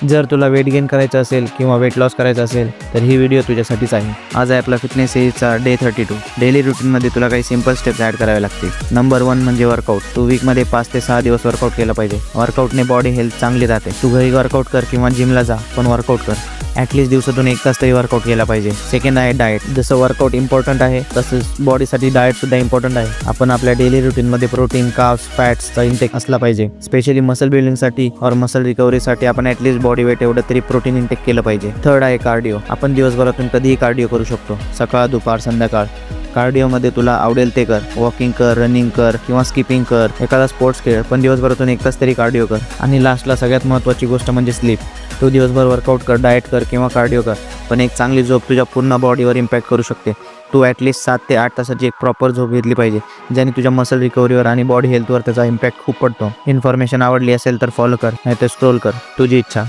जर तुला weight gain करायचं असेल किंवा वेट लॉस करायचं असेल तर ही व्हिडिओ तुझ्यासाठीच आहे. आज आहे आपला फिटनेस सीरीजचा डे 32. डेली रुटीनमध्ये तुला काही सिंपल स्टेप्स ॲड करावे लागतील. नंबर 1 म्हणजे वर्कआउट. तू वीकमध्ये 5 ते 6 दिवस वर्कआउट केलं पाहिजे. वर्कआउटने बॉडी हेल्थ चांगली राहते. तू घरी वर्कआउट कर किंवा जिमला जा, पण वर्कआउट कर. ॲटलिस्ट दिवसातून 1 तास तरी वर्कआउट केला पाहिजे. सेकंड आहे डाएट. जसं वर्कआउट इम्पॉर्टंट आहे तसंच बॉडीसाठी डाएटसुद्धा इम्पॉर्टंट आहे. आपण आपल्या डेली रुटीनमध्ये प्रोटीन, कार्ब्स, फॅट्सचा इंटेक असला पाहिजे. स्पेशली मसल बिल्डिंगसाठी और मसल रिकव्हरीसाठी आपण ॲटलिस्ट बॉडी वेट एवढं तरी प्रोटीन इंटेक केलं पाहिजे. थर्ड आहे कार्डिओ. आपण दिवसभरातून कधीही कार्डिओ करू शकतो. सकाळ, दुपार, संध्याकाळ. कार्डिओमध्ये तुला आवडेल ते कर. वॉकिंग कर, रनिंग कर किंवा स्किपिंग कर, एखादा स्पोर्ट्स खेळ, पण दिवसभरातून 1 तास तरी कार्डिओ कर. आणि लास्टला सगळ्यात महत्त्वाची गोष्ट म्हणजे स्लीप. तू दिवसभर वर्कआउट कर, डाएट कर किंवा कार्डिओ कर, पण एक चांगली झोप तुझ्या पूर्ण बॉडीवर इम्पॅक्ट करू शकते. तू ॲटलिस्ट 7 ते 8 तासाची एक प्रॉपर झोप घेतली पाहिजे, ज्याने तुझ्या मसल रिकव्हरीवर आणि बॉडी हेल्थवर त्याचा इम्पॅक्ट खूप पडतो. इन्फॉर्मेशन आवडली असेल तर फॉलो कर, नाही तर स्क्रोल कर. तुझी इच्छा.